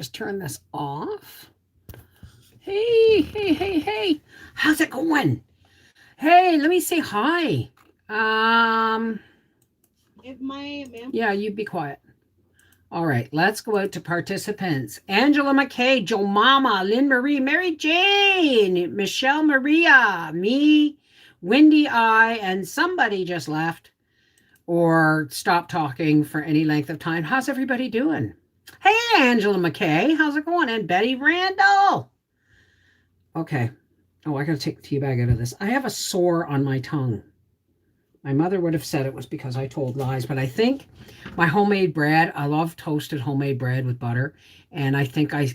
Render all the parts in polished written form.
Just turn this off. Hey, hey, hey, hey. How's it going? Hey, let me say hi. Um, If my ma'am, yeah, you be quiet. All right, let's go out to participants. Angela McKay, Joe Mama, Lynn Marie, Mary Jane, Michelle Maria, me, Wendy I, and somebody just left or stopped talking for any length of time. How's everybody doing? Hey, Angela McKay, how's it going? And Betty Randall. Okay. Oh, I got to take the tea bag out of this. I have a sore on my tongue. My mother would have said it was because I told lies, but I think my homemade bread, I love toasted homemade bread with butter, and I think I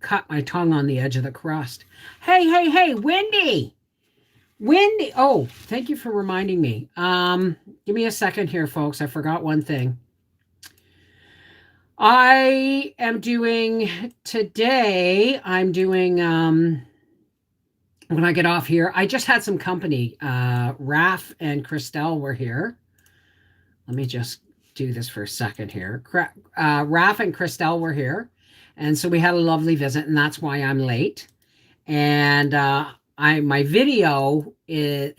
cut my tongue on the edge of the crust. Hey, hey, hey, Wendy. Wendy. Oh, thank you for reminding me. Give me a second here, folks. I forgot one thing. I am doing today, I'm doing when I get off here, I just had some company. Raf and Christelle were here. Let me just do this for a second here. Raf and Christelle were here. And so we had a lovely visit, and that's why I'm late. And my video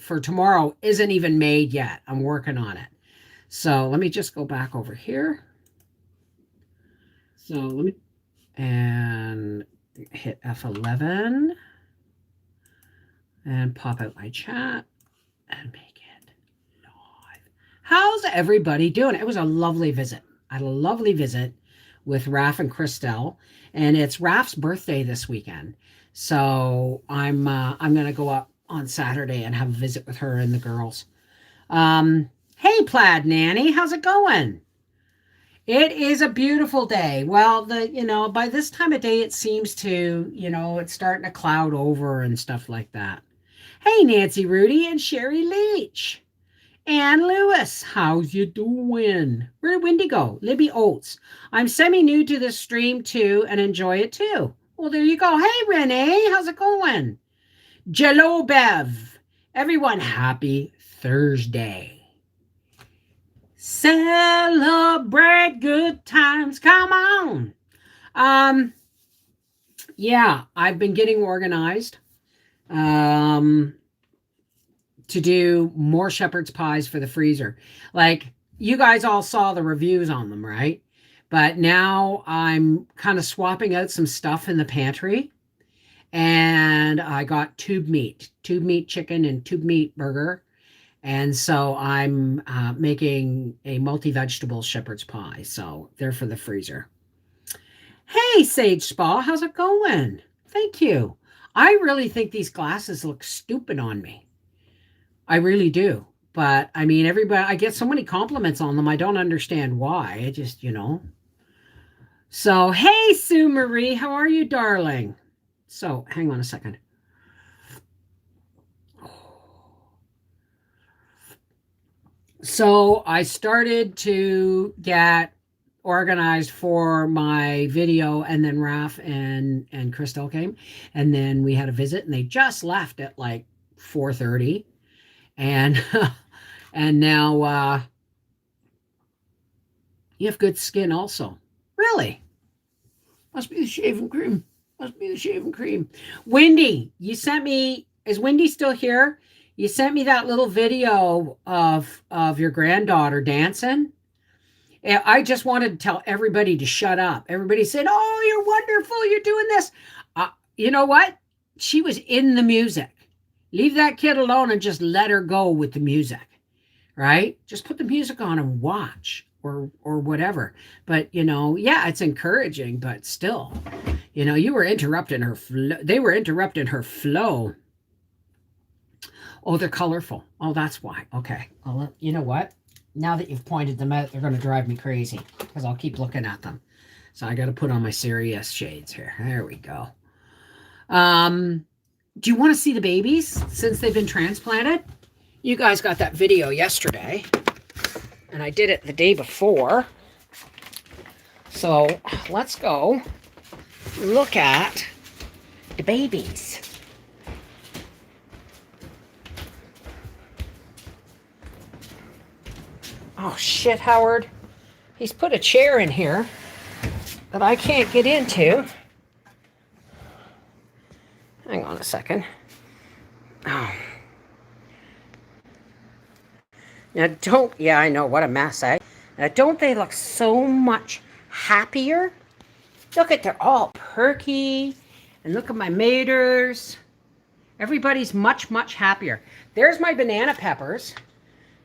for tomorrow isn't even made yet. I'm working on it. So let me just go back over here. So let me and hit F11 and pop out my chat and make it live. How's everybody doing? It was a lovely visit. I had a lovely visit with Raf and Christelle, and it's Raf's birthday this weekend. So I'm gonna go up on Saturday and have a visit with her and the girls. Hey, Plaid Nanny, how's it going? It is a beautiful day. Well, by this time of day, it seems to, it's starting to cloud over and stuff like that. Hey, Nancy Rudy and Sherry Leach. Ann Lewis, how's you doing? Where did Wendy go? Libby Oates. I'm semi-new to this stream too and enjoy it too. Well, there you go. Hey, Renee, how's it going? Jello Bev. Everyone, happy Thursday. Celebrate good times. Come on. Yeah, I've been getting organized to do more shepherd's pies for the freezer. Like, you guys all saw the reviews on them, right? But now I'm kind of swapping out some stuff in the pantry. And I got tube meat chicken and tube meat burger. And so I'm making a multi-vegetable shepherd's pie. So they're for the freezer. Hey, Sage Spa, how's it going? Thank you. I really think these glasses look stupid on me. I really do. But I mean, everybody, I get so many compliments on them. I don't understand why. I just. So, hey, Sue Marie, how are you, darling? So, hang on a second. So I started to get organized for my video, and then Raf and Crystal came, and then we had a visit, and they just left at like 4:30, and and now you have good skin also. Really? Must be the shaving cream. Must be the shaving cream. Wendy, you sent me. Is Wendy still here? You sent me that little video of your granddaughter dancing. And I just wanted to tell everybody to shut up. Everybody said, "Oh, you're wonderful. You're doing this." You know what? She was in the music. Leave that kid alone and just let her go with the music, right? Just put the music on and watch or whatever. But yeah, it's encouraging, but still, you were interrupting her. They were interrupting her flow. Oh, they're colorful. Oh, that's why. Okay. Well, you know what? Now that you've pointed them out, they're going to drive me crazy because I'll keep looking at them. So I got to put on my serious shades here. There we go. Do you want to see the babies since they've been transplanted? You guys got that video yesterday, and I did it the day before. So let's go look at the babies. Oh, shit, Howard. He's put a chair in here that I can't get into. Hang on a second. Oh. Now yeah, I know, what a mess, eh? Now don't they look so much happier? Look at, they're all perky. And look at my maters. Everybody's much, much happier. There's my banana peppers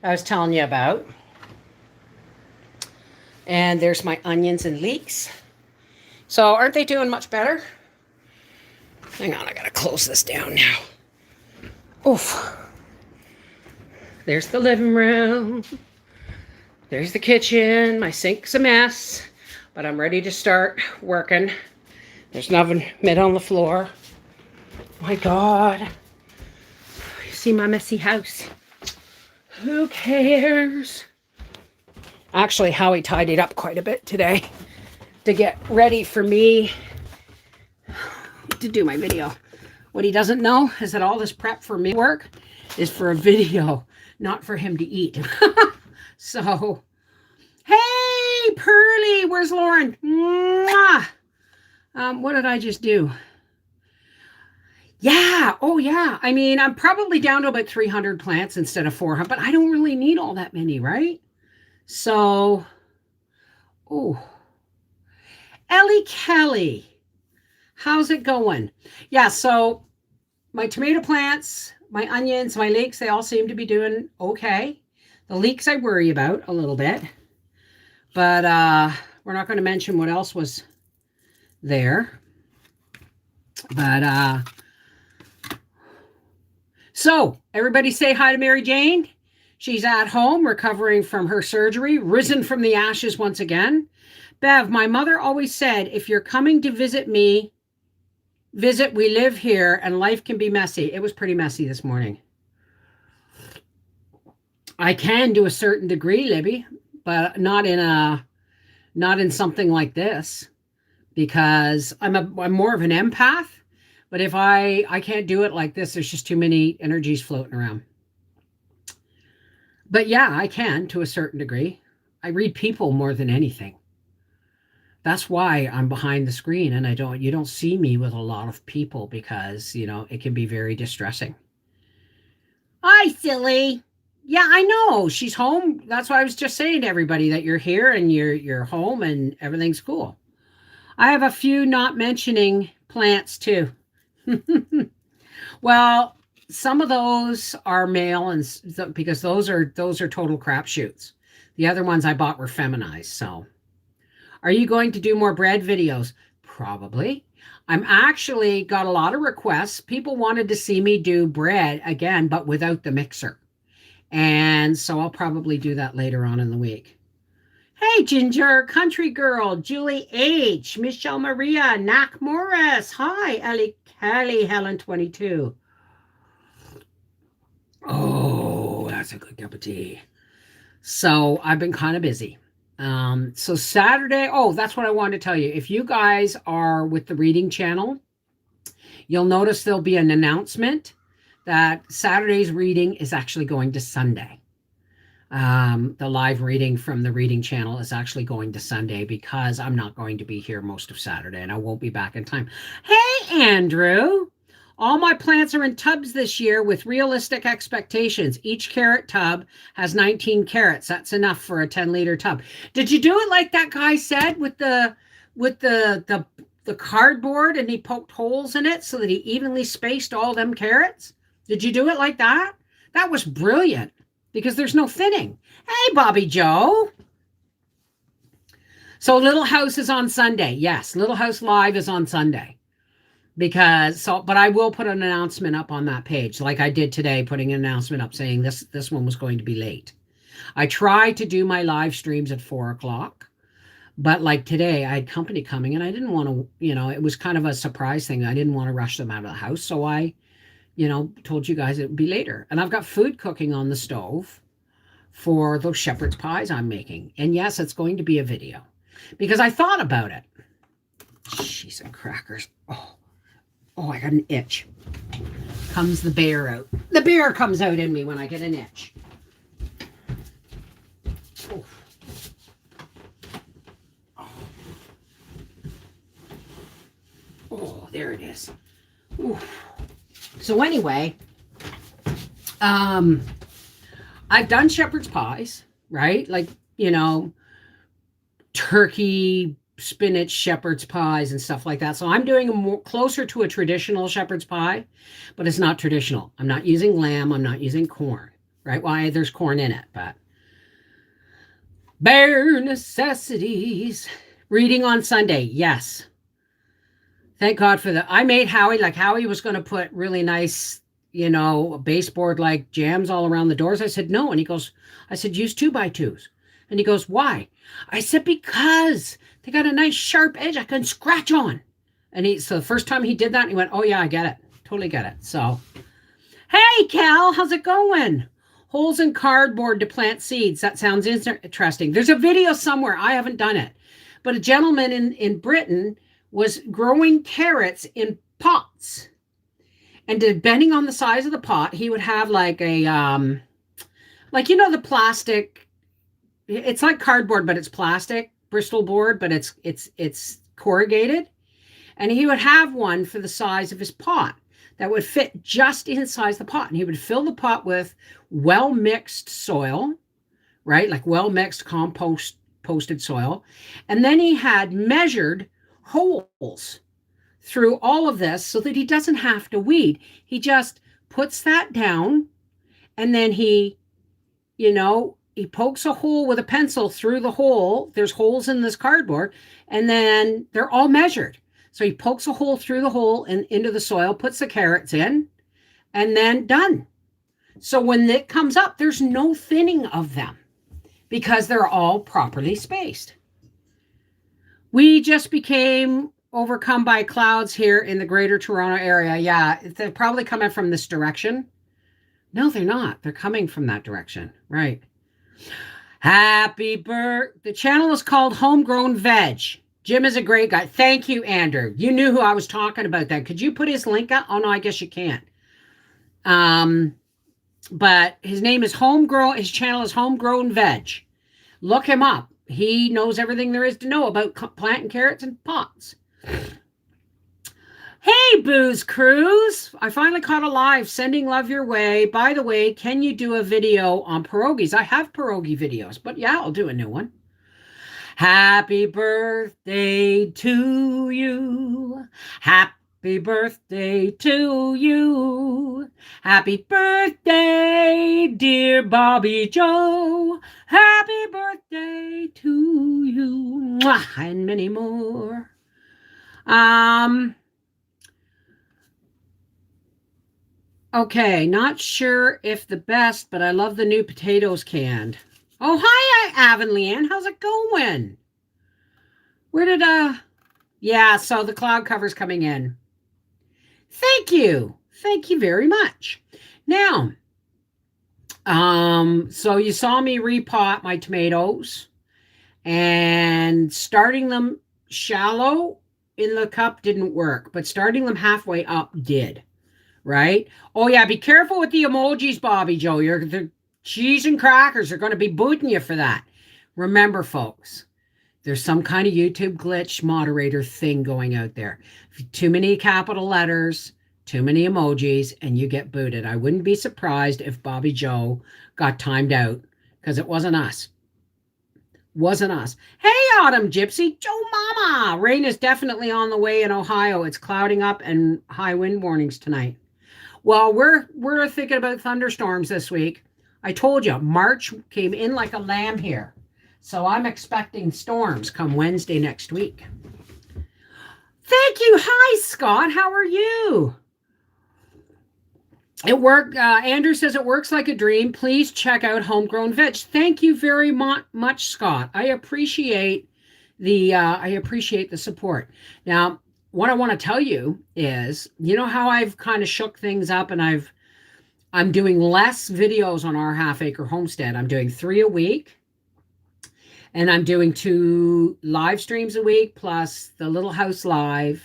I was telling you about. And there's my onions and leeks. So aren't they doing much better? Hang on, I gotta close this down now. Oof. There's the living room. There's the kitchen. My sink's a mess, but I'm ready to start working. There's an oven mitt on the floor. My God. You see my messy house? Who cares? Actually, Howie tidied up quite a bit today to get ready for me to do my video. What he doesn't know is that all this prep for me work is for a video, not for him to eat. So, hey, Pearly, where's Lauren? Mwah! What did I just do? Yeah, oh yeah. I mean, I'm probably down to about 300 plants instead of 400, but I don't really need all that many, right? So, oh, Ellie Kelly, how's it going? Yeah, so my tomato plants, my onions, my leeks, they all seem to be doing okay. The leeks I worry about a little bit, but we're not going to mention what else was there. But so everybody say hi to Mary Jane. She's at home recovering from her surgery, risen from the ashes once again. Bev, my mother always said, if you're coming to visit me, visit, we live here and life can be messy. It was pretty messy this morning. I can to a certain degree, Libby, but not in something like this, because I'm more of an empath. But if I can't do it like this, there's just too many energies floating around. But yeah, I can to a certain degree. I read people more than anything. That's why I'm behind the screen and you don't see me with a lot of people, because, it can be very distressing. Hi, silly. Yeah, I know. She's home. That's why I was just saying to everybody that you're here and you're home and everything's cool. I have a few not mentioning plants too. Well, some of those are male, and because those are total crapshoots. The other ones I bought were feminized. So, are you going to do more bread videos? Probably. I'm actually got a lot of requests. People wanted to see me do bread again, but without the mixer. And so I'll probably do that later on in the week. Hey, Ginger, Country Girl, Julie H, Michelle Maria, Nack Morris. Hi, Ellie Kelly, Helen 22. Oh, that's a good cup of tea. So I've been kind of busy. So Saturday, that's what I wanted to tell you. If you guys are with the reading channel, you'll notice there'll be an announcement that Saturday's reading is actually going to Sunday. The live reading from the reading channel is actually going to Sunday, because I'm not going to be here most of Saturday and I won't be back in time. Hey, Andrew. All my plants are in tubs this year with realistic expectations. Each carrot tub has 19 carrots. That's enough for a 10-liter tub. Did you do it like that guy said with the cardboard, and he poked holes in it so that he evenly spaced all them carrots? Did you do it like that? That was brilliant, because there's no thinning. Hey, Bobby Joe. So Little House is on Sunday. Yes, Little House Live is on Sunday. But I will put an announcement up on that page, like I did today, putting an announcement up saying this one was going to be late. I tried to do my live streams at 4:00, but like today I had company coming and I didn't want to, it was kind of a surprise thing. I didn't want to rush them out of the house. So I, told you guys it would be later. And I've got food cooking on the stove for those shepherd's pies I'm making. And yes, it's going to be a video, because I thought about it. Cheese and crackers. Oh, I got an itch. Comes the bear out. The bear comes out in me when I get an itch. Oh. Oh, there it is. Oof. So anyway, I've done shepherd's pies, right? Like, turkey, spinach, shepherd's pies and stuff like that. So I'm doing a more closer to a traditional shepherd's pie, but it's not traditional. I'm not using lamb. I'm not using corn, right? Why? There's corn in it, but bare necessities. Reading on Sunday. Yes. Thank God for that. I made Howie, like Howie was going to put really nice, baseboard like jams all around the doors. I said, no. And he goes, I said, use 2x2s. And he goes, why? I said, because they got a nice sharp edge I can scratch on. And so the first time he did that, he went, oh yeah, I get it. Totally get it. So, hey, Cal, how's it going? Holes in cardboard to plant seeds. That sounds interesting. There's a video somewhere. I haven't done it. But a gentleman in Britain was growing carrots in pots. And depending on the size of the pot, he would have like a, the plastic, it's like cardboard, but it's plastic, Bristol board, but it's corrugated. And he would have one for the size of his pot that would fit just inside the pot. And he would fill the pot with well-mixed soil, right? Like well-mixed composted soil. And then he had measured holes through all of this so that he doesn't have to weed. He just puts that down and then he pokes a hole with a pencil through the hole. There's holes in this cardboard and then they're all measured. So he pokes a hole through the hole and into the soil, puts the carrots in, and then done. So when it comes up, there's no thinning of them because they're all properly spaced. We just became overcome by clouds here in the greater Toronto area. Yeah, they're probably coming from this direction. No, they're not. They're coming from that direction. Right. Happy birthday. The channel is called Homegrown Veg. Jim is a great guy. Thank you, Andrew. You knew who I was talking about then. Could you put his link up? Oh, no, I guess you can't. But his name is Homegrown. His channel is Homegrown Veg. Look him up. He knows everything there is to know about planting carrots in pots. Hey, Booze Cruise. I finally caught a live. Sending love your way. By the way, can you do a video on pierogies? I have pierogi videos, but yeah, I'll do a new one. Happy birthday to you. Happy birthday to you. Happy birthday, dear Bobby Joe. Happy birthday to you. Mwah, and many more. Okay, not sure if the best, but I love the new potatoes canned. Oh, hi, Avonlea. How's it going? Where did, yeah, so the cloud cover's coming in. Thank you. Thank you very much. Now, so you saw me repot my tomatoes and starting them shallow in the cup didn't work, but starting them halfway up did, right? Oh, yeah, be careful with the emojis, Bobby Joe. The cheese and crackers are going to be booting you for that. Remember, folks, there's some kind of YouTube glitch moderator thing going out there. Too many capital letters, too many emojis, and you get booted. I wouldn't be surprised if Bobby Joe got timed out because it wasn't us. Wasn't us. Hey, Autumn Gypsy, Joe Mama. Rain is definitely on the way in Ohio. It's clouding up and high wind warnings tonight. Well, we're thinking about thunderstorms this week. I told you, March came in like a lamb here. So I'm expecting storms come Wednesday next week. Thank you. Hi, Scott. How are you? It worked. Andrew says it works like a dream. Please check out Homegrown Veg. Thank you very much, Scott. I appreciate the support. Now, what I want to tell you is, you know how I've kind of shook things up and I'm doing less videos on our half acre homestead. I'm doing 3 a week. And I'm doing 2 live streams a week plus the Little House Live.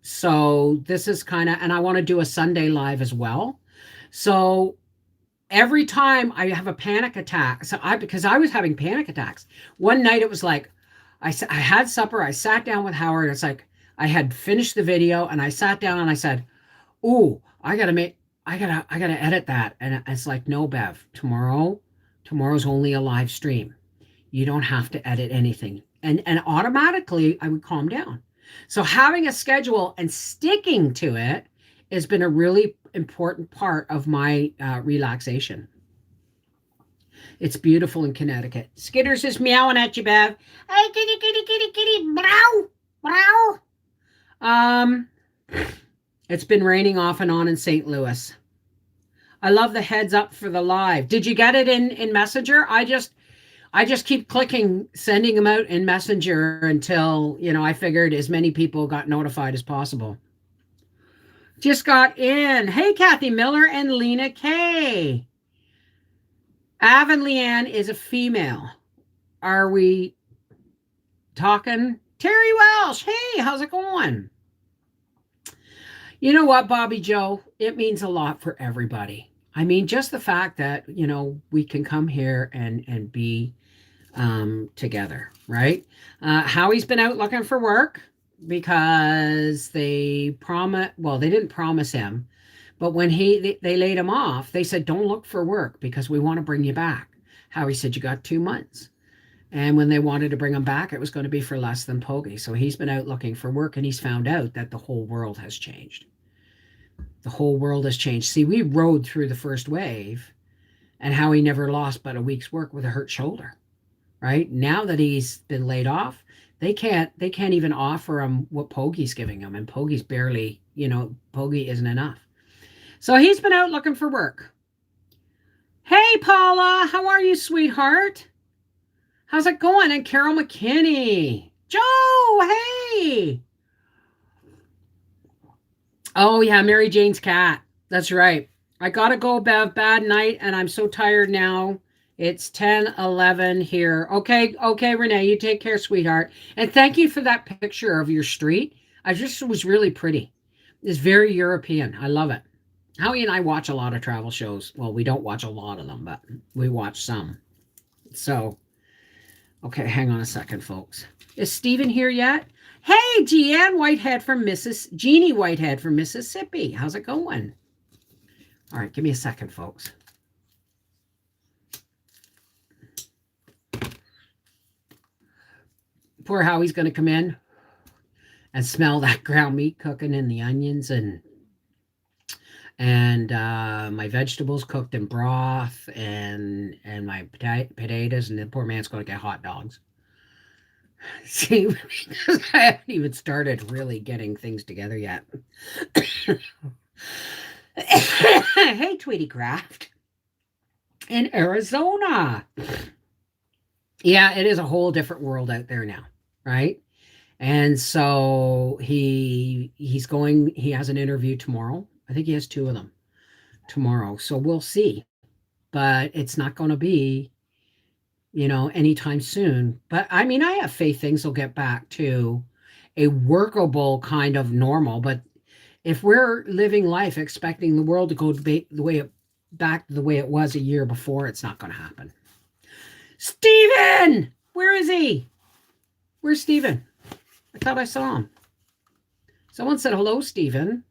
So this is kind of, and I want to do a Sunday live as well. So every time I have a panic attack, because I was having panic attacks. One night it was like, I had supper, I sat down with Howard. It's like, I had finished the video and I sat down and I said, "Ooh, I gotta edit that." And it's like, no, Bev, tomorrow's only a live stream. You don't have to edit anything. And automatically I would calm down. So having a schedule and sticking to it has been a really important part of my relaxation. It's beautiful in Connecticut. Skitters is meowing at you, Bev. Hey, kitty, kitty, kitty, kitty, meow, meow. Um, it's been raining off and on in St. Louis. I love the heads up for the live. Did you get it in Messenger? I just keep clicking, sending them out in Messenger until, I figured as many people got notified as possible. Just got in. Hey, Kathy Miller and Lena Kay. Avon Leanne is a female. Are we talking? Terry Welsh. Hey, how's it going? You know what, Bobby Joe? It means a lot for everybody. I mean, just the fact that, we can come here and be together, right? Howie's been out looking for work because they didn't promise him, but when they laid him off, they said, don't look for work because we want to bring you back. Howie said, you got 2 months. And when they wanted to bring him back, it was going to be for less than Pogie. So he's been out looking for work and he's found out that the whole world has changed. The whole world has changed. See, we rode through the first wave and Howie never lost but a week's work with a hurt shoulder. Right now that he's been laid off, they can't even offer him what Pogie's giving him, and Pogie's barely, Pogie isn't enough. So he's been out looking for work. Hey, Paula, how are you, sweetheart? How's it going? And Carol McKinney, Joe, hey. Oh yeah, Mary Jane's cat. That's right. I gotta go, Bev. Bad night, and I'm so tired now. It's 10:11 here. Okay, Renee, you take care, sweetheart. And thank you for that picture of your street. I just was really pretty. It's very European. I love it. Howie and I watch a lot of travel shows. Well, we don't watch a lot of them, but we watch some. So, okay, hang on a second, folks. Is Steven here yet? Hey, Jeannie Whitehead from Mississippi. How's it going? All right, give me a second, folks. Poor Howie's going to come in and smell that ground meat cooking and the onions and my vegetables cooked in broth and my potatoes, and the poor man's going to get hot dogs. See, because I haven't even started really getting things together yet. Hey, Tweety Craft in Arizona. Yeah, it is a whole different world out there now, right? And so he has an interview tomorrow. I think he has 2 of them tomorrow. So we'll see. But it's not going to be, anytime soon. But I mean, I have faith things will get back to a workable kind of normal. But if we're living life expecting the world to go back to the way it was a year before, it's not going to happen. Steven! Where is he? Where's Steven? I thought I saw him. Someone said hello, Steven.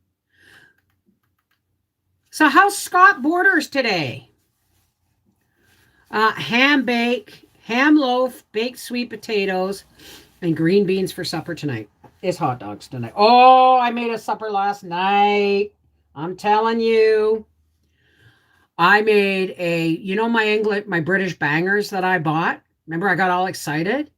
So how's Scott Borders today? Ham loaf, baked sweet potatoes, and green beans for supper tonight. It's hot dogs tonight. Oh, I made a supper last night. I'm telling you. I made my British bangers that I bought. Remember, I got all excited.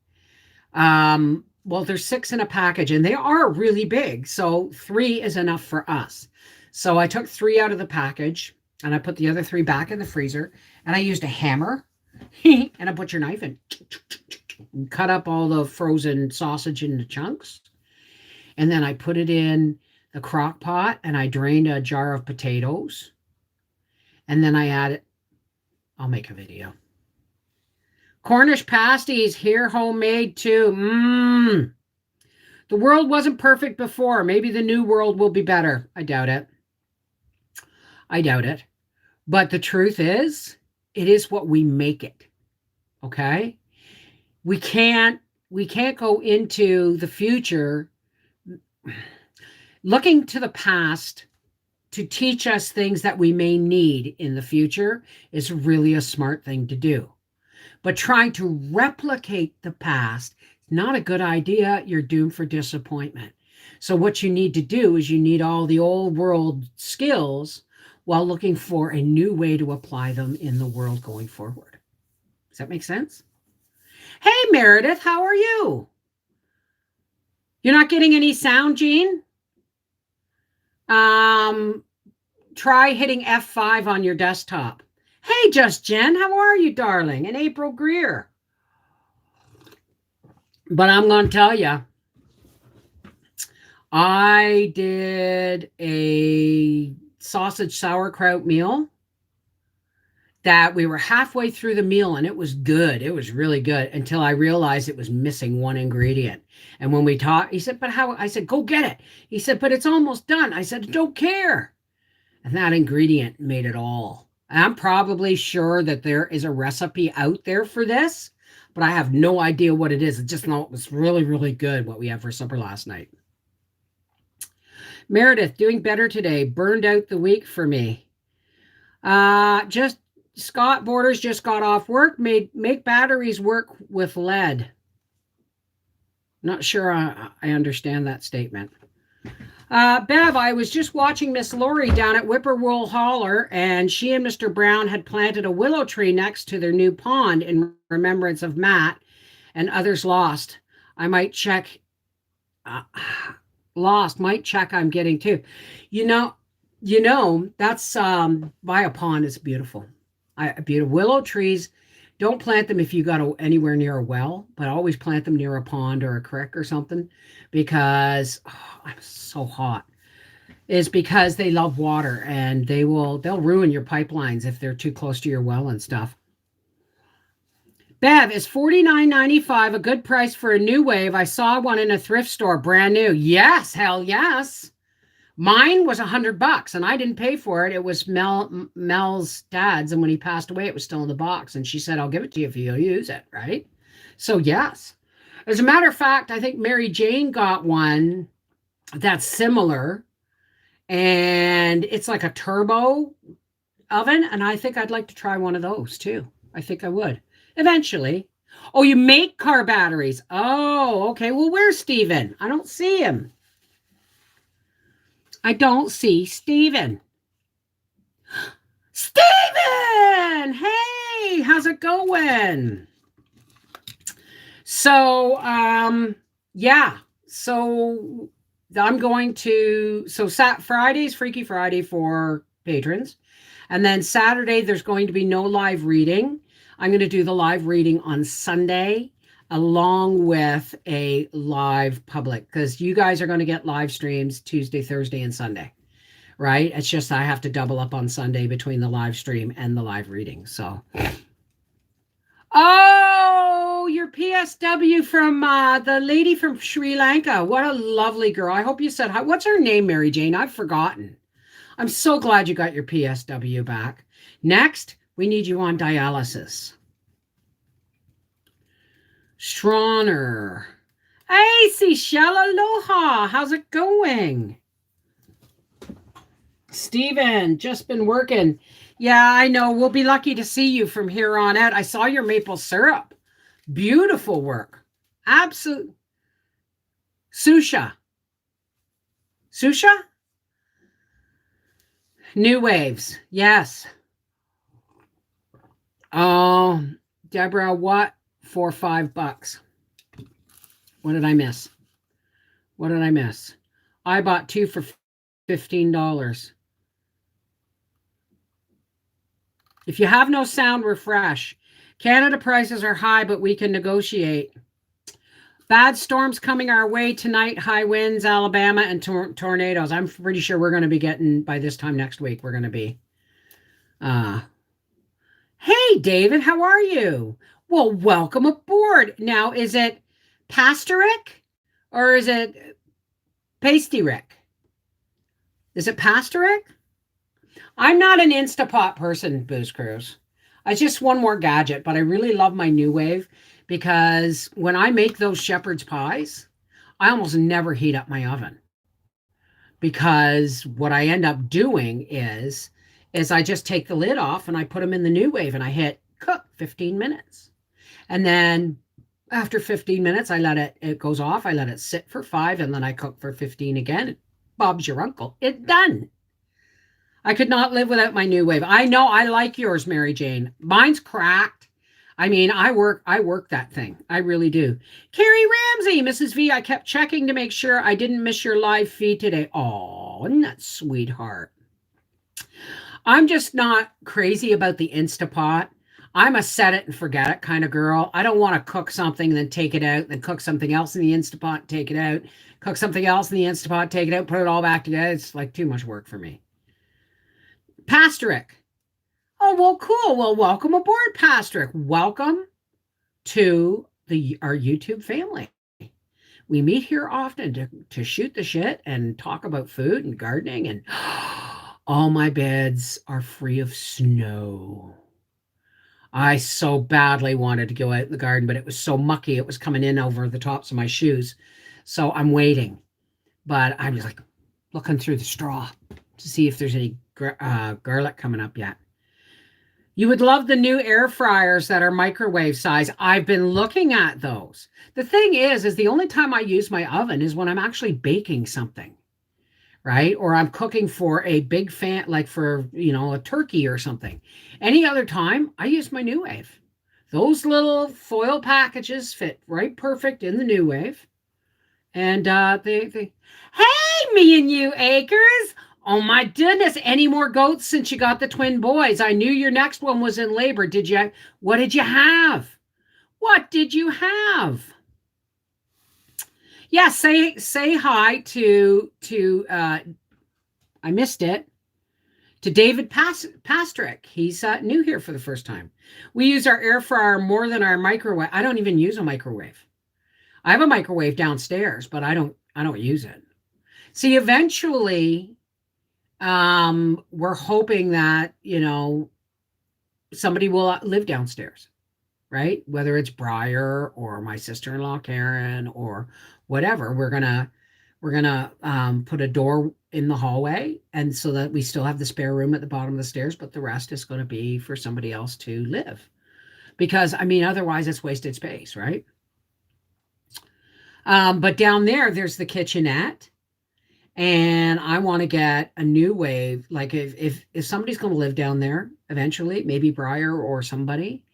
Well, there's 6 in a package, and they are really big. So 3 is enough for us. So I took 3 out of the package, and I put the other 3 back in the freezer, and I used a hammer and a butcher knife and cut up all the frozen sausage into chunks. And then I put it in the crock pot, and I drained a jar of potatoes. And then I added, I'll make a video. Cornish pasties here, homemade too. The world wasn't perfect before. Maybe the new world will be better. I doubt it. But the truth is, it is what we make it. Okay? We can't go into the future looking to the past to teach us things that we may need in the future is really a smart thing to do. But trying to replicate the past is not a good idea. You're doomed for disappointment. So, what you need to do is you need all the old world skills while looking for a new way to apply them in the world going forward. Does that make sense? Hey, Meredith, how are you? You're not getting any sound, Jean? Try hitting F5 on your desktop. Hey, Just Jen, how are you, darling? And April Greer. But I'm going to tell you, I did a sausage sauerkraut meal that we were halfway through the meal, and it was good. It was really good until I realized it was missing one ingredient. And when we talked, he said, but how? I said, go get it. He said, but it's almost done. I said, don't care. And that ingredient made it all. I'm probably sure that there is a recipe out there for this, but I have no idea what it is. I just know it was really, really good what we had for supper last night. Meredith, doing better today. Burned out the week for me. Just Scott Borders just got off work. Make batteries work with lead. Not sure I understand that statement. Bev, I was just watching Miss Lori down at Whippoorwill Holler, and she and Mr. Brown had planted a willow tree next to their new pond in remembrance of Matt and others lost. I might check. Might check. I'm getting too. You know that's by a pond is beautiful. Beautiful willow trees. Don't plant them if you got anywhere near a well, but always plant them near a pond or a creek or something, because I'm so hot. Is because they love water, and they'll ruin your pipelines if they're too close to your well and stuff. Bev, is $49.95 a good price for a new wave? I saw one in a thrift store, brand new. Yes, hell yes. Mine was $100 and I didn't pay for it. It was Mel's dad's, and when he passed away, it was still in the box. And she said, I'll give it to you if you'll use it, right? So yes. As a matter of fact, I think Mary Jane got one that's similar, and it's like a turbo oven, and I think I'd like to try one of those too. I think I would eventually. Oh, you make car batteries. Oh, okay. Well, where's Steven? I don't see him. I don't see Steven. Steven! Hey, how's it going? So, yeah. So I'm going to, Friday's Freaky Friday for patrons. And then Saturday, there's going to be no live reading. I'm going to do the live reading on Sunday, along with a live public, because you guys are going to get live streams Tuesday, Thursday, and Sunday, right? It's just I have to double up on Sunday between the live stream and the live reading. So, oh, your PSW from the lady from Sri Lanka. What a lovely girl. I hope you said hi. What's her name, Mary Jane? I've forgotten. I'm so glad you got your PSW back. Next, we need you on dialysis. Stronner. Hey, Seychelle, aloha. How's it going? Steven, just been working. Yeah, I know. We'll be lucky to see you from here on out. I saw your maple syrup. Beautiful work. Absolute. Susha. New waves. Yes. Oh, Deborah, what? For $5. What did I miss? I bought 2 for $15. If you have no sound, refresh. Canada prices are high, but we can negotiate. Bad storms coming our way tonight. High winds, Alabama, and tornadoes. I'm pretty sure we're going to be getting, by this time next week, we're going to be. Hey, David, how are you? Well, welcome aboard. Now, is it Pastoric or is it Pastyrick? Is it Pastoric? I'm not an Instapot person, Booze Cruise. It's just one more gadget, but I really love my New Wave because when I make those shepherd's pies, I almost never heat up my oven. because what I end up doing is I just take the lid off and I put them in the New Wave and I hit cook 15 minutes. And then after 15 minutes, it goes off. I let it sit for 5 and then I cook for 15 again. Bob's your uncle. It's done. I could not live without my New Wave. I know I like yours, Mary Jane. Mine's cracked. I mean, I work that thing. I really do. Carrie Ramsey, Mrs. V, I kept checking to make sure I didn't miss your live feed today. Oh, isn't that sweetheart? I'm just not crazy about the Instapot. I'm a set it and forget it kind of girl. I don't want to cook something and then take it out, then cook something else in the Instapot, take it out, cook something else in the Instapot, take it out, put it all back together. It's like too much work for me. Pastorick. Oh, well, cool. Well, welcome aboard, Pastorick. Welcome to our YouTube family. We meet here often to shoot the shit and talk about food and gardening, and all my beds are free of snow. I so badly wanted to go out in the garden, but it was so mucky. It was coming in over the tops of my shoes. So I'm waiting. But I'm just like looking through the straw to see if there's any garlic coming up yet. You would love the new air fryers that are microwave size. I've been looking at those. The thing is the only time I use my oven is when I'm actually baking something, right? Or I'm cooking for a big fan, like for, a turkey or something. Any other time, I use my New Wave. Those little foil packages fit right perfect in the New Wave. And hey, me and you, Acres. Oh my goodness, any more goats since you got the twin boys? I knew your next one was in labor. What did you have? What did you have? Yeah, say hi to I missed it. To David Pastrick. He's new here for the first time. We use our air fryer more than our microwave. I don't even use a microwave. I have a microwave downstairs, but I don't use it. See, eventually, we're hoping that, somebody will live downstairs, right? Whether it's Briar or my sister-in-law, Karen, or whatever, we're gonna put a door in the hallway, and so that we still have the spare room at the bottom of the stairs, but the rest is going to be for somebody else to live. Because, otherwise it's wasted space, right? But down there's the kitchenette. And I want to get a New Wave. Like if somebody's going to live down there eventually, maybe Briar or somebody,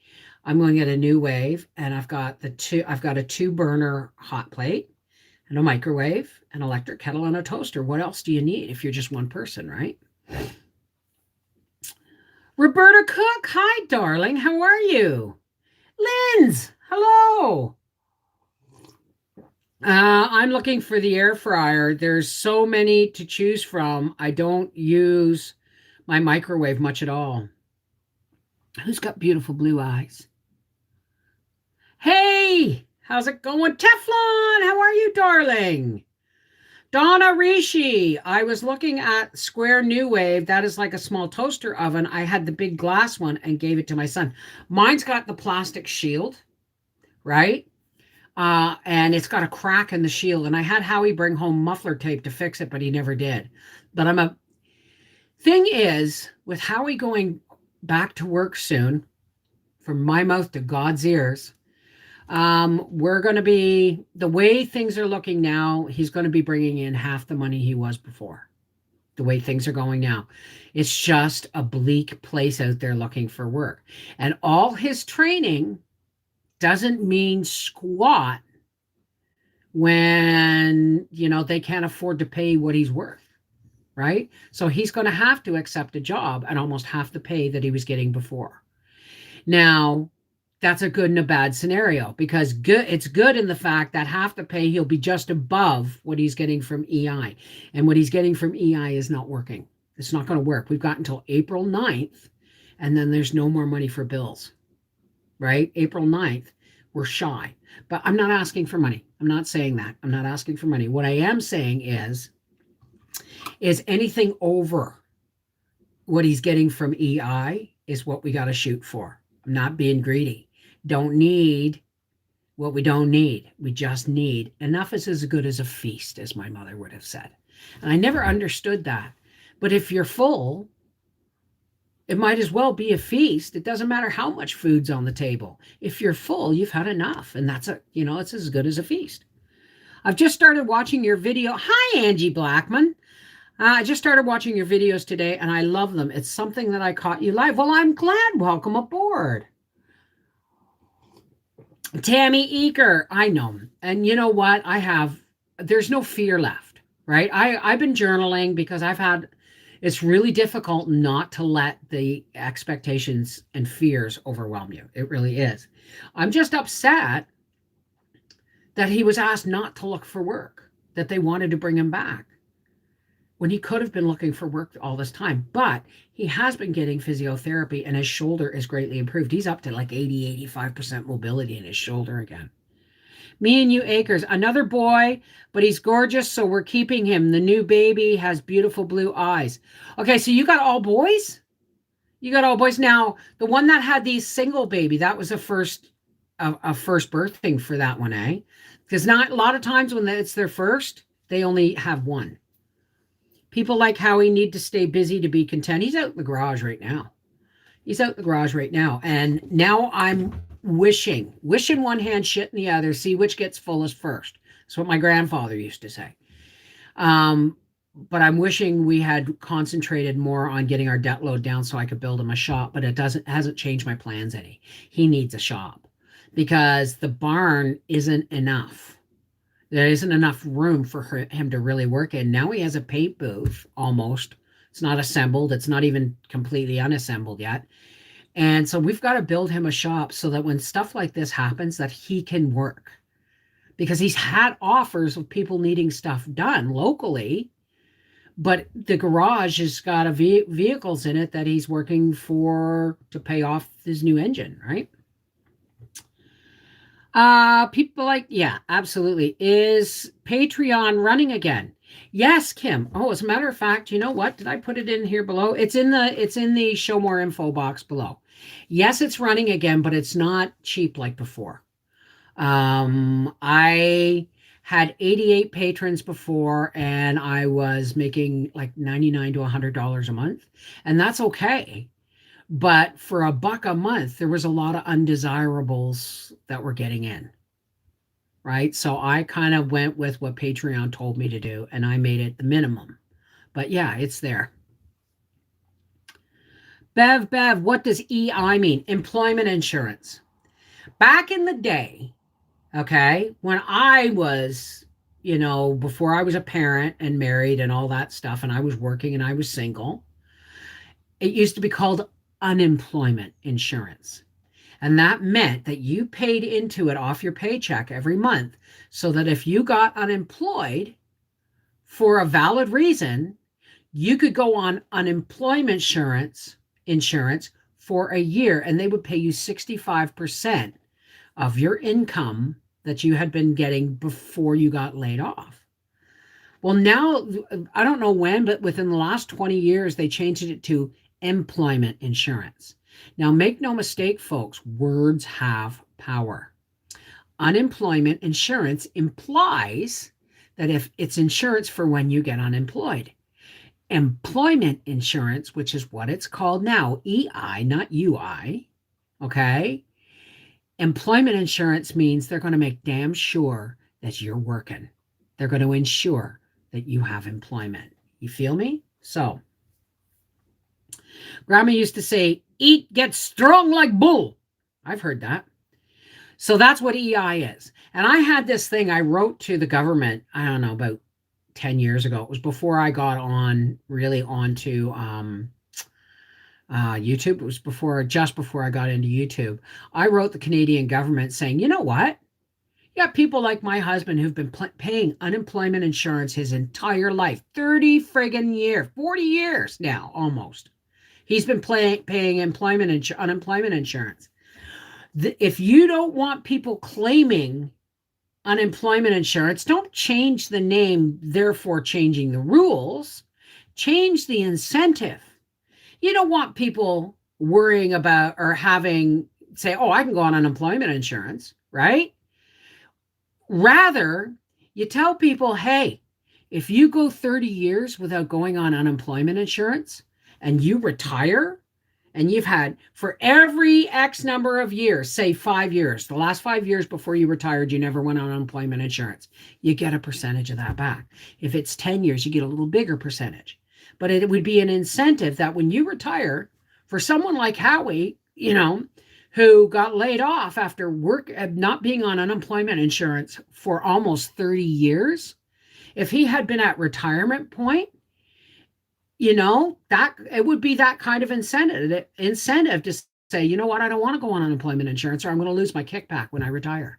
I'm going to get a New Wave. And I've got a 2-burner hot plate and a microwave, an electric kettle, and a toaster. What else do you need if you're just one person, right? Roberta Cook, hi, darling. How are you? Linz, hello. I'm looking for the air fryer. There's so many to choose from. I don't use my microwave much at all. Who's got beautiful blue eyes? Hey, how's it going? Teflon, how are you, darling? Donna Rishi, I was looking at Square New Wave. That is like a small toaster oven. I had the big glass one and gave it to my son. Mine's got the plastic shield, right? And it's got a crack in the shield. And I had Howie bring home muffler tape to fix it, but he never did. But thing is, with Howie going back to work soon, from my mouth to God's ears, we're going to be, the way things are looking now, he's going to be bringing in half the money he was before. The way things are going now. It's just a bleak place out there looking for work. And all his training doesn't mean squat when, they can't afford to pay what he's worth, right? So he's going to have to accept a job at almost half the pay that he was getting before. Now, that's a good and a bad scenario, because it's good in the fact that half the pay he'll be just above what he's getting from EI. And what he's getting from EI is not working. It's not going to work. We've got until April 9th, and then there's no more money for bills. Right? April 9th, we're shy. But I'm not asking for money. I'm not saying that. I'm not asking for money. What I am saying is anything over what he's getting from EI is what we got to shoot for. I'm not being greedy. Don't need what we don't need. We just need. Enough is as good as a feast, as my mother would have said. And I never understood that. But if you're full, it might as well be a feast. It doesn't matter how much food's on the table. If you're full, you've had enough. And it's as good as a feast. I've just started watching your video. Hi, Angie Blackman. I just started watching your videos today and I love them. It's something that I caught you live. Well, I'm glad. Welcome aboard. Tammy Eaker. I know. And you know what? There's no fear left, right? I've been journaling because it's really difficult not to let the expectations and fears overwhelm you. It really is. I'm just upset that he was asked not to look for work, that they wanted to bring him back when he could have been looking for work all this time. But he has been getting physiotherapy and his shoulder is greatly improved. He's up to like 85% mobility in his shoulder again. Me and you, Acres, another boy, but he's gorgeous, so we're keeping him. The new baby has beautiful blue eyes. Okay, so you got all boys? You got all boys. Now, the one that had the single baby, that was a first birthing for that one, eh? Because not a lot of times when it's their first, they only have one. People like Howie need to stay busy to be content. He's out in the garage right now. And now I'm wishing one hand, shit in the other, see which gets fullest first. That's what my grandfather used to say. But I'm wishing we had concentrated more on getting our debt load down so I could build him a shop, but hasn't changed my plans any. He needs a shop because the barn isn't enough. There isn't enough room for him to really work in. Now he has a paint booth almost. It's not assembled. It's not even completely unassembled yet. And so we've got to build him a shop so that when stuff like this happens, that he can work. Because he's had offers of people needing stuff done locally, but the garage has got vehicles in it that he's working for to pay off his new engine, right? People like, yeah, absolutely. Is Patreon running again? Yes, Kim. Oh, as a matter of fact, you know what? Did I put it in here below? It's in the show more info box below. Yes, it's running again, but it's not cheap like before. I had 88 patrons before and I was making like $99 to $100 a month, and that's okay. But for $1 a month, there was a lot of undesirables that were getting in, right? So I kind of went with what Patreon told me to do, and I made it the minimum. But yeah, it's there. Bev, what does EI mean? Employment insurance. Back in the day, okay, when I was, before I was a parent and married and all that stuff, and I was working and I was single, it used to be called unemployment insurance. And that meant that you paid into it off your paycheck every month so that if you got unemployed for a valid reason, you could go on unemployment insurance for a year and they would pay you 65% of your income that you had been getting before you got laid off. Well, now, I don't know when, but within the last 20 years, they changed it to employment insurance. Now, make no mistake, folks, words have power. Unemployment insurance implies that if it's insurance for when you get unemployed. Employment insurance, which is what it's called now, EI, not UI, okay? Employment insurance means they're going to make damn sure that you're working. They're going to ensure that you have employment. You feel me? So, Grandma used to say, eat, get strong like bull. I've heard that. So that's what EI is. And I had this thing I wrote to the government, I don't know, about 10 years ago. It was before I got onto YouTube. It was just before I got into YouTube. I wrote the Canadian government saying, you know what? You got people like my husband who've been paying unemployment insurance his entire life, 30 friggin' years, 40 years now, almost. He's been paying unemployment insurance. If you don't want people claiming unemployment insurance, don't change the name, therefore changing the rules. Change the incentive. You don't want people worrying about or say, oh, I can go on unemployment insurance, right? Rather, you tell people, hey, If you go 30 years without going on unemployment insurance and you retire, and you've had for every X number of years, say 5 years, the last 5 years before you retired, you never went on unemployment insurance, you get a percentage of that back. If it's 10 years, you get a little bigger percentage. But it would be an incentive that when you retire, for someone like Howie, who got laid off after not being on unemployment insurance for almost 30 years, if he had been at retirement point, that it would be that kind of incentive to say, you know what, I don't want to go on unemployment insurance, or I'm going to lose my kickback when I retire.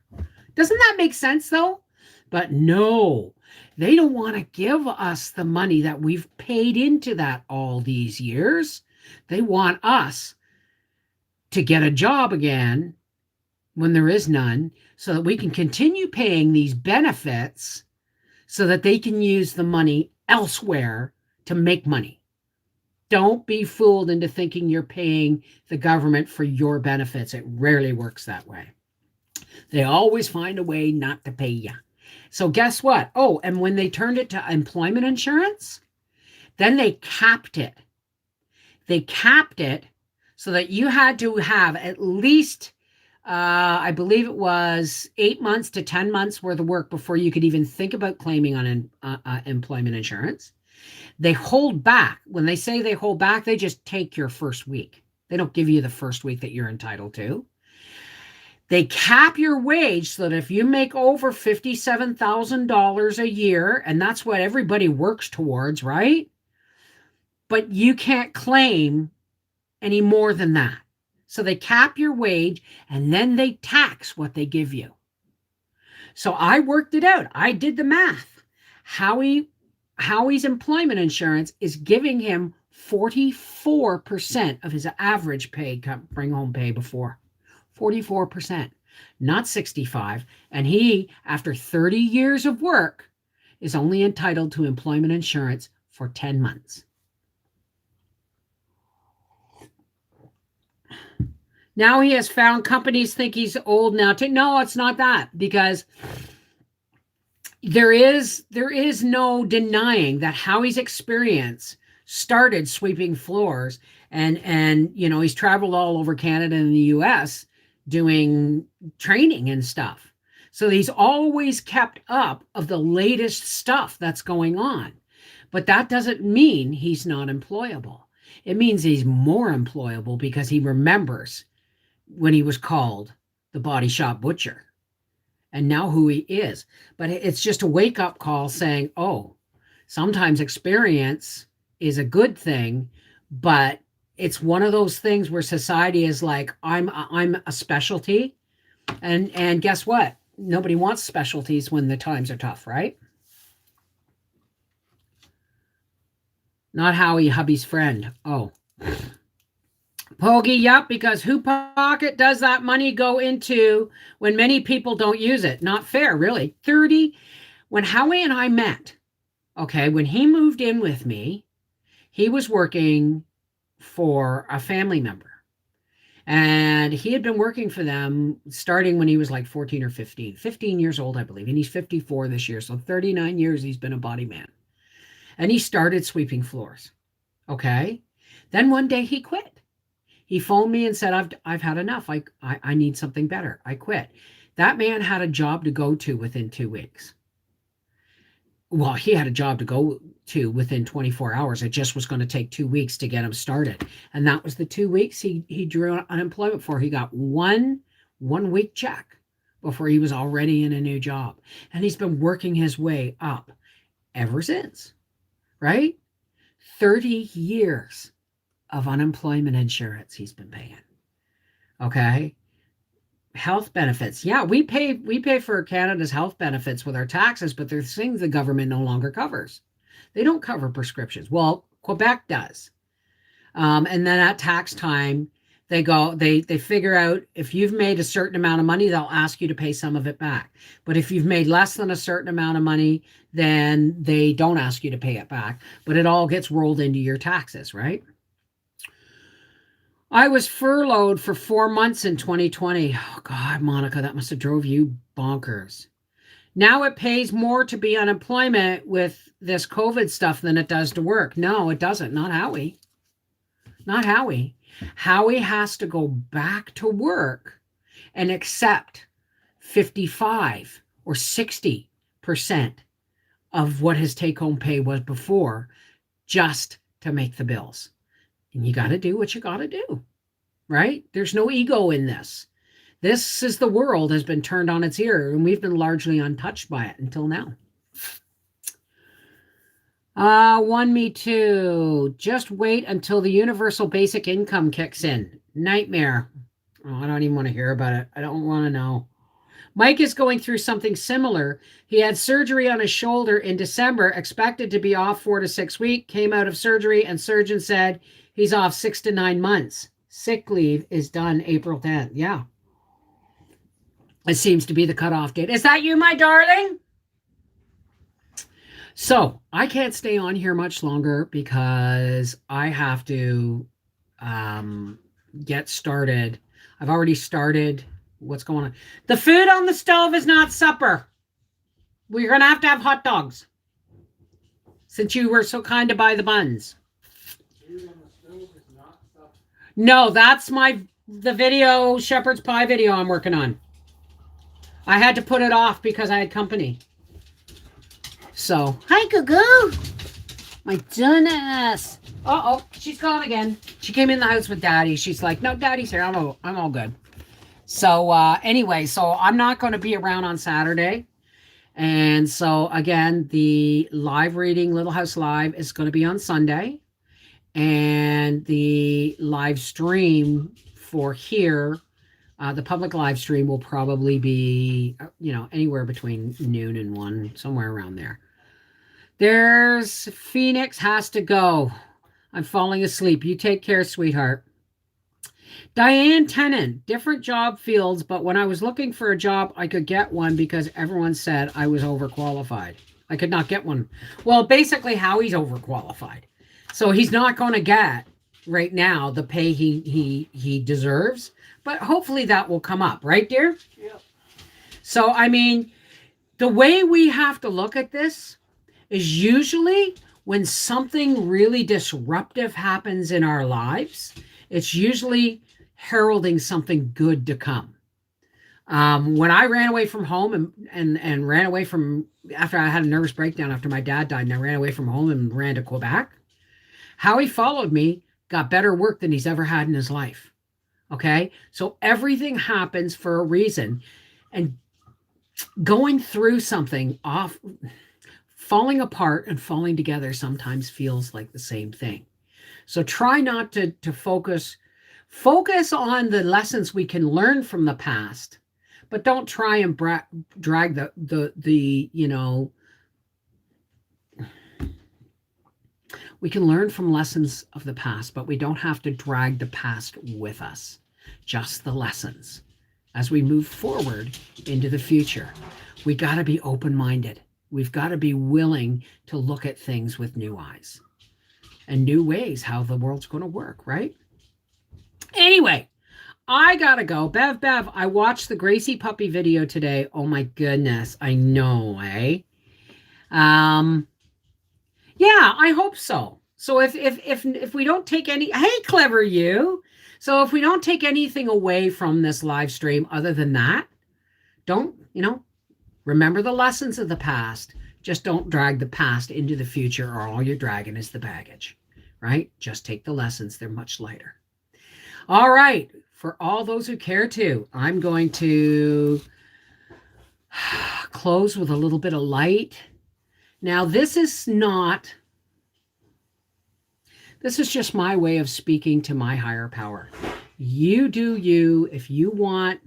Doesn't that make sense though? But no, they don't want to give us the money that we've paid into that all these years. They want us to get a job again when there is none, so that we can continue paying these benefits so that they can use the money elsewhere to make money. Don't be fooled into thinking you're paying the government for your benefits. It rarely works that way. They always find a way not to pay you. So guess what? Oh, and when they turned it to employment insurance, then they capped it. They capped it so that you had to have at least, I believe it was 8 months to 10 months worth of work before you could even think about claiming on employment insurance. They hold back. When they say they hold back, they just take your first week. They don't give you the first week that you're entitled to. They cap your wage so that if you make over $57,000 a year, and that's what everybody works towards, right? But you can't claim any more than that. So they cap your wage and then they tax what they give you. So I worked it out. I did the math. Howie's employment insurance is giving him 44% of his average pay, bring home pay before. 44%, not 65. And he, after 30 years of work, is only entitled to employment insurance for 10 months. Now he has found companies think he's old now. No, it's not that, because there is no denying that Howie's experience started sweeping floors, and he's traveled all over Canada and the US doing training and stuff. So he's always kept up of the latest stuff that's going on. But that doesn't mean he's not employable. It means he's more employable because he remembers when he was called the Body Shop Butcher and now who he is. But it's just a wake-up call saying, oh, sometimes experience is a good thing, but it's one of those things where society is like, I'm a specialty. And guess what? Nobody wants specialties when the times are tough, right? Not Howie, hubby's friend. Oh. Pogie, yep, because who pocket does that money go into when many people don't use it? Not fair, really. When Howie and I met, okay, when he moved in with me, he was working for a family member. And he had been working for them starting when he was like 14 or 15 years old, I believe. And he's 54 this year. So 39 years he's been a body man. And he started sweeping floors. Okay. Then one day he quit. He phoned me and said, I've had enough. I need something better. I quit. That man had a job to go to within 2 weeks. Well, he had a job to go to within 24 hours. It just was going to take 2 weeks to get him started. And that was the 2 weeks he drew unemployment for. He got one week check before he was already in a new job. And he's been working his way up ever since, right? 30 years of unemployment insurance he's been paying. Okay. Health benefits. Yeah, we pay for Canada's health benefits with our taxes, but there's things the government no longer covers. They don't cover prescriptions. Well, Quebec does. And then at tax time, they figure out if you've made a certain amount of money, they'll ask you to pay some of it back. But if you've made less than a certain amount of money, then they don't ask you to pay it back. But it all gets rolled into your taxes, right? I was furloughed for 4 months in 2020. Oh, God, Monica, that must have drove you bonkers. Now it pays more to be unemployment with this COVID stuff than it does to work. No, it doesn't. Not Howie. Not Howie. Howie has to go back to work and accept 55 or 60% of what his take home pay was before just to make the bills. And you got to do what you got to do, right? There's no ego in this. This is the world has been turned on its ear, and we've been largely untouched by it until now. One me too. Just wait until the universal basic income kicks in. Nightmare. Oh, I don't even want to hear about it. I don't want to know. Mike is going through something similar. He had surgery on his shoulder in December, expected to be off 4 to 6 weeks, came out of surgery, and surgeon said he's off 6 to 9 months. Sick leave is done April 10th. Yeah. It seems to be the cutoff date. Is that you, my darling? So I can't stay on here much longer because I have to get started. I've already started. What's going on? The food on the stove is not supper. We're going to have hot dogs. Since you were so kind to buy the buns. Food on the stove is not supper. No, that's the video, shepherd's pie video I'm working on. I had to put it off because I had company. So, hi, Gugu. My goodness. Uh-oh, she's gone again. She came in the house with Daddy. She's like, no, Daddy's here. I'm all good. So, anyway, so I'm not going to be around on Saturday. And so, again, the live reading, Little House Live, is going to be on Sunday. And the live stream for here, the public live stream will probably be, anywhere between noon and 1, somewhere around there. There's Phoenix has to go. I'm falling asleep. You take care, sweetheart. Diane Tennant, different job fields, but when I was looking for a job, I could get one because everyone said I was overqualified. I could not get one. Well, basically, Howie's overqualified. So he's not going to get right now the pay he deserves. But hopefully that will come up, right, dear? Yeah. So, I mean, the way we have to look at this is usually when something really disruptive happens in our lives, it's usually heralding something good to come. When I ran away from home and ran away from, after I had a nervous breakdown after my dad died, and I ran away from home and ran to Quebec, Howie followed me, got better work than he's ever had in his life. Okay, so everything happens for a reason, and going through something off, falling apart and falling together sometimes feels like the same thing. So try not to focus on the lessons we can learn from the past, but don't try and drag we can learn from lessons of the past, but we don't have to drag the past with us. Just the lessons. As we move forward into the future, we got to be open-minded. We've got to be willing to look at things with new eyes and new ways how the world's going to work, right? Anyway, I got to go. Bev, I watched the Gracie puppy video today. Oh my goodness. I know, eh? Yeah, I hope so. So if we don't take any, hey, clever you. So if we don't take anything away from this live stream other than that, don't, remember the lessons of the past. Just don't drag the past into the future, or all you're dragging is the baggage, right? Just take the lessons. They're much lighter. All right. For all those who care to, I'm going to close with a little bit of light. Now, this is just my way of speaking to my higher power. You do you. If you want,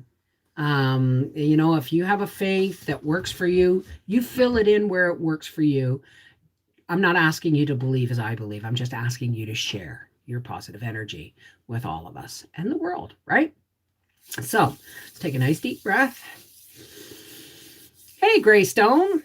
if you have a faith that works for you, you fill it in where it works for you. I'm not asking you to believe as I believe. I'm just asking you to share your positive energy with all of us and the world, right? So let's take a nice deep breath. Hey, Greystone.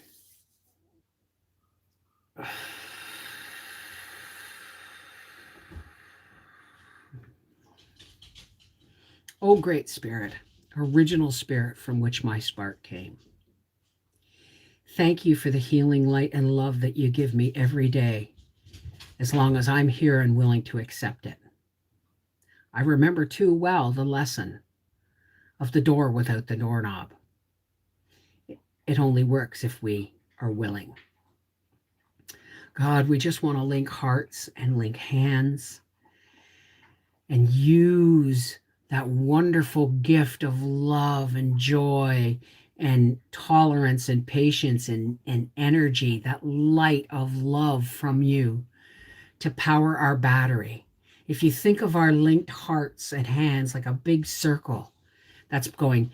Oh, great spirit, original spirit from which my spark came. Thank you for the healing light and love that you give me every day, as long as I'm here and willing to accept it. I remember too well the lesson of the door without the doorknob. It only works if we are willing. God, we just want to link hearts and link hands and use that wonderful gift of love and joy and tolerance and patience and energy, that light of love from you to power our battery. If you think of our linked hearts and hands like a big circle that's going,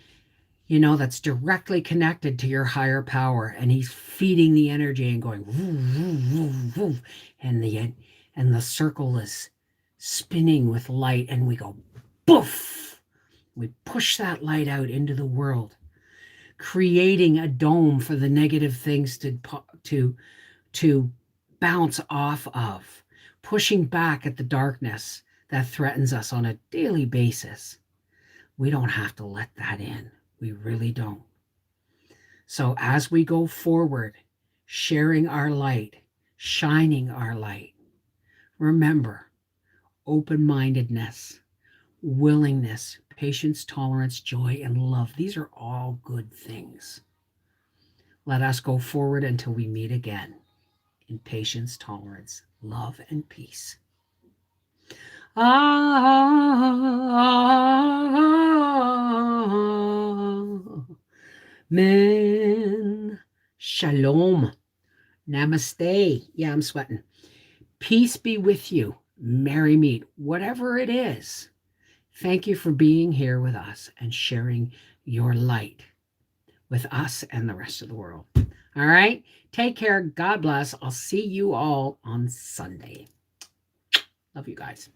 that's directly connected to your higher power, and he's feeding the energy and going woo, woo, woo, woo, and the circle is spinning with light, and we go poof. We push that light out into the world, creating a dome for the negative things to bounce off of, pushing back at the darkness that threatens us on a daily basis. We don't have to let that in. We really don't. So as we go forward, sharing our light, shining our light, remember, open-mindedness, willingness, patience, tolerance, joy, and love. These are all good things. Let us go forward until we meet again in patience, tolerance, love, and peace. Amen. Shalom. Namaste. Yeah, I'm sweating. Peace be with you. Merry meet, whatever it is. Thank you for being here with us and sharing your light with us and the rest of the world. All right. Take care. God bless. I'll see you all on Sunday. Love you guys.